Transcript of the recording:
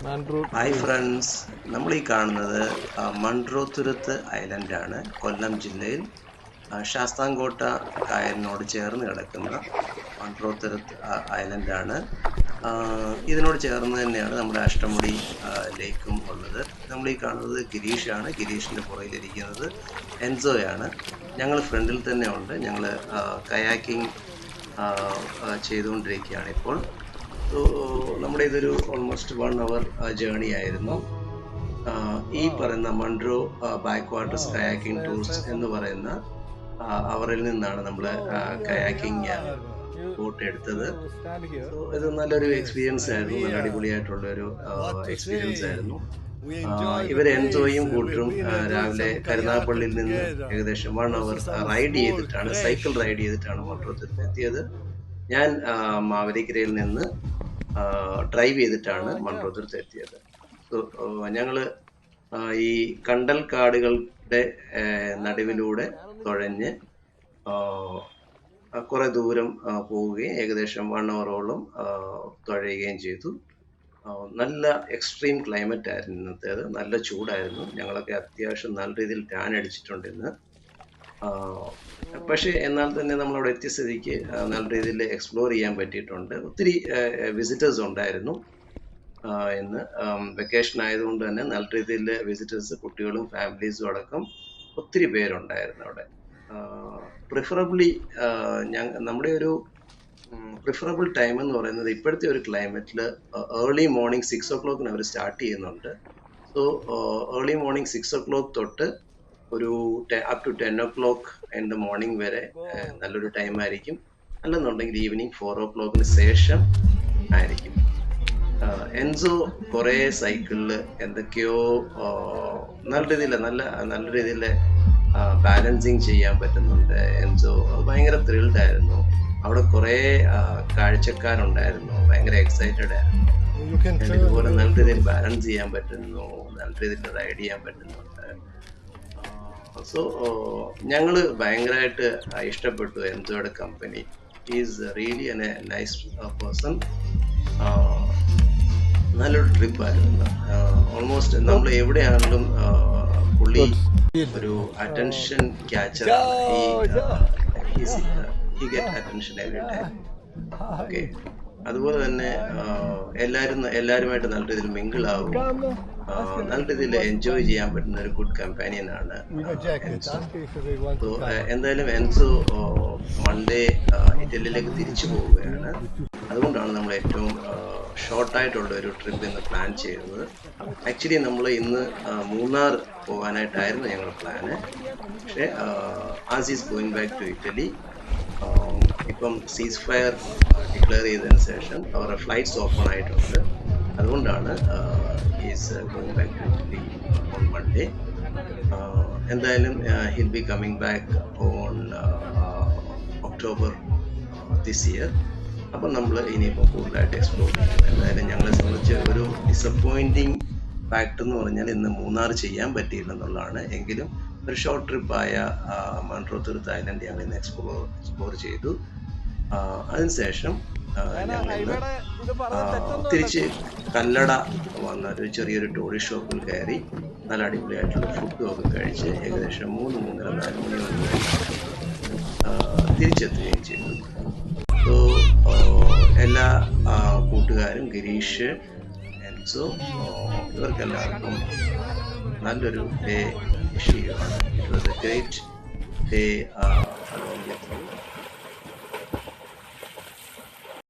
Hi friends, നമ്മൾ ഈ കാണുന്നത് മൺട്രോത്തുരുത്ത് ഐലൻഡാണ്. കൊല്ലം ജില്ലയിൽ ശാസ്താംകോട്ട കായലിനോട് ചേർന്ന് കിടക്കുന്ന മൺട്രോത്തുരുത്ത് ഐലൻഡാണ്. ഇതിനോട് ചേർന്ന് തന്നെയാണ് നമ്മുടെ അഷ്ടമുടി ലേക്കും ഉള്ളത്. നമ്മൾ ഈ കാണുന്നത് ഗിരീഷാണ്. ഗിരീഷിൻ്റെ പുറകിലിരിക്കുന്നത് എൻസോയാണ്. ഞങ്ങൾ ഫ്രണ്ടിൽ തന്നെ ഉണ്ട്. ഞങ്ങൾ കയാക്കിംഗ് ചെയ്തുകൊണ്ടിരിക്കുകയാണ് ഇപ്പോൾ. സോ നമ്മുടെ ഇതൊരു ഓൾമോസ്റ്റ് 1 hour ജേണി ആയിരുന്നു. ഈ പറയുന്ന Munro back waters kayaking tours എന്ന് പറയുന്ന അവരിൽ നിന്നാണ് നമ്മൾ കയാക്കിംഗ് ബോട്ട് എടുത്തത്. സോ ഇത് നല്ലൊരു എക്സ്പീരിയൻസ് ആയിരുന്നു. നല്ല അടിപൊളിയായിട്ടുള്ള ഒരു എക്സ്പീരിയൻസ് ആയിരുന്നു. ഇവർ എൻജോയും കൂട്ടും രാവിലെ കരുനാഗപ്പള്ളിയിൽ നിന്ന് ഏകദേശം 1 hour സൈക്കിൾ റൈഡ് ചെയ്തിട്ടാണ് മൺട്രോത്തുരുത്ത് എത്തിയത്. ഞാൻ മാവേലിക്കരയിൽ നിന്ന് ഡ്രൈവ് ചെയ്തിട്ടാണ് മൺട്രോത്തുരുത്ത് എത്തിയത്. സോ ഞങ്ങൾ ഈ കണ്ടൽ കാടുകളുടെ നടുവിലൂടെ തുഴഞ്ഞ് കുറേ ദൂരം പോവുകയും ഏകദേശം 1 hour തുഴയുകയും ചെയ്തു. നല്ല എക്സ്ട്രീം ക്ലൈമറ്റ് ആയിരുന്നു ഇന്നത്തേത്. നല്ല ചൂടായിരുന്നു. ഞങ്ങളൊക്കെ അത്യാവശ്യം നല്ല രീതിയിൽ ടാൻ അടിച്ചിട്ടുണ്ട് ഇന്ന്. പക്ഷേ എന്നാൽ തന്നെ നമ്മളവിടെ എത്തിയ സ്ഥിതിക്ക് നല്ല രീതിയിൽ എക്സ്പ്ലോർ ചെയ്യാൻ പറ്റിയിട്ടുണ്ട്. ഒത്തിരി വിസിറ്റേഴ്സ് ഉണ്ടായിരുന്നു ഇന്ന്. വെക്കേഷൻ ആയതുകൊണ്ട് തന്നെ നല്ല രീതിയിൽ വിസിറ്റേഴ്സ്, കുട്ടികളും ഫാമിലീസും അടക്കം ഒത്തിരി പേരുണ്ടായിരുന്നു അവിടെ. പ്രിഫറബിളി നമ്മുടെ ഒരു പ്രിഫറബിൾ ടൈം എന്ന് പറയുന്നത് ഇപ്പോഴത്തെ ഒരു ക്ലൈമറ്റിൽ ഏർലി മോർണിംഗ് 6 o'clock അവർ സ്റ്റാർട്ട് ചെയ്യുന്നുണ്ട്. സോ ഏർലി മോർണിംഗ് 6 o'clock തൊട്ട് ഒരു up to 10 o'clock in the morning വരെ നല്ലൊരു ടൈം ആയിരിക്കും. അല്ലെന്നുണ്ടെങ്കിൽ ഈവനിങ് 4 o'clock ശേഷം ആയിരിക്കും. എൻസോ കുറേ സൈക്കിളിൽ എന്തൊക്കെയോ നല്ല രീതിയിൽ ബാലൻസിങ് ചെയ്യാൻ പറ്റുന്നുണ്ട് എൻസോ. ഭയങ്കര ത്രിൽഡ് ആയിരുന്നു. അവിടെ കുറേ കാഴ്ചക്കാരുണ്ടായിരുന്നു. ഭയങ്കര എക്സൈറ്റഡ് ആയിരുന്നു. ഇതുപോലെ നല്ല രീതിയിൽ ബാലൻസ് ചെയ്യാൻ പറ്റുന്നു, നല്ല രീതിയിൽ റൈഡ് ചെയ്യാൻ പറ്റുന്നുണ്ട്. സോ ഞങ്ങൾ ഭയങ്കരമായിട്ട് ഇഷ്ടപ്പെട്ടു എൻസോയുടെ കമ്പനി. Is really a nice person. നല്ലൊരു ട്രിപ്പായിരുന്നു. ഓൾമോസ്റ്റ് നമ്മൾ എവിടെയാണെങ്കിലും പുള്ളി ഒരു അറ്റൻഷൻ ക്യാച്ചറാണ്. He get attention every time. Okay, അതുപോലെ തന്നെ എല്ലാവരുമായിട്ട് നല്ല രീതിയിൽ മിങ്കിൾ ആവും, നല്ല രീതിയിൽ എൻജോയ് ചെയ്യാൻ പറ്റുന്ന ഒരു ഗുഡ് കമ്പാനിയൻ ആണ് എൻസോ. സോ എന്തായാലും എൻസോ മൺഡേ ഇറ്റലിയിലേക്ക് തിരിച്ചു പോവുകയാണ്. അതുകൊണ്ടാണ് നമ്മൾ ഏറ്റവും ഷോർട്ടായിട്ടുള്ള ഒരു ട്രിപ്പ് ഇന്ന് പ്ലാൻ ചെയ്യുന്നത്. ആക്ച്വലി നമ്മൾ ഇന്ന് മൂന്നാർ പോകാനായിട്ടായിരുന്നു ഞങ്ങളുടെ പ്ലാന്. പക്ഷേ as is going back to Italy, ഇപ്പം സീസ് ഫയർ ഡിക്ലെയർ ചെയ്തതിന് ശേഷം അവരുടെ ഫ്ലൈറ്റ്സ് ഓപ്പൺ ആയിട്ടുണ്ട്. അതുകൊണ്ടാണ് is going back to Italy on Monday. എന്തായാലും he'll be coming back on October this year. അപ്പം നമ്മൾ ഇനിയിപ്പോൾ കൂടുതലായിട്ട് എക്സ്പ്ലോർ ചെയ്യും. എന്തായാലും ഞങ്ങളെ സംബന്ധിച്ച് ഒരു ഡിസപ്പോയിൻറ്റിങ് ഫാക്ട് എന്ന് പറഞ്ഞാൽ ഇന്ന് മൂന്നാർ ചെയ്യാൻ പറ്റിയില്ലെന്നുള്ളതാണ്. എങ്കിലും ഒരു ഷോർട്ട് ട്രിപ്പായ മൺട്രോത്തുരുത്ത് ഐലൻഡ് ഞങ്ങൾ ഇന്ന് എക്സ്പ്ലോർ ചെയ്തു. അതിനുശേഷം ഞങ്ങൾ തിരിച്ച് കല്ലട വന്ന ഒരു ചെറിയൊരു ടൂറിസ്റ്റ് ഷോപ്പിൽ കയറി നല്ല അടിപൊളിയായിട്ടുള്ള ഫുഡും ഒക്കെ കഴിച്ച് ഏകദേശം 3-3:30-4 മണിയോട് തിരിച്ചെത്തുകയും ചെയ്തു. സോ എല്ലാ കൂട്ടുകാരും ഗിരീഷ്, എൻസോ, ഇവർക്കെല്ലാവർക്കും നല്ലൊരു ഡേ വിഷ് ചെയ്യുകയാണ്. It was A great day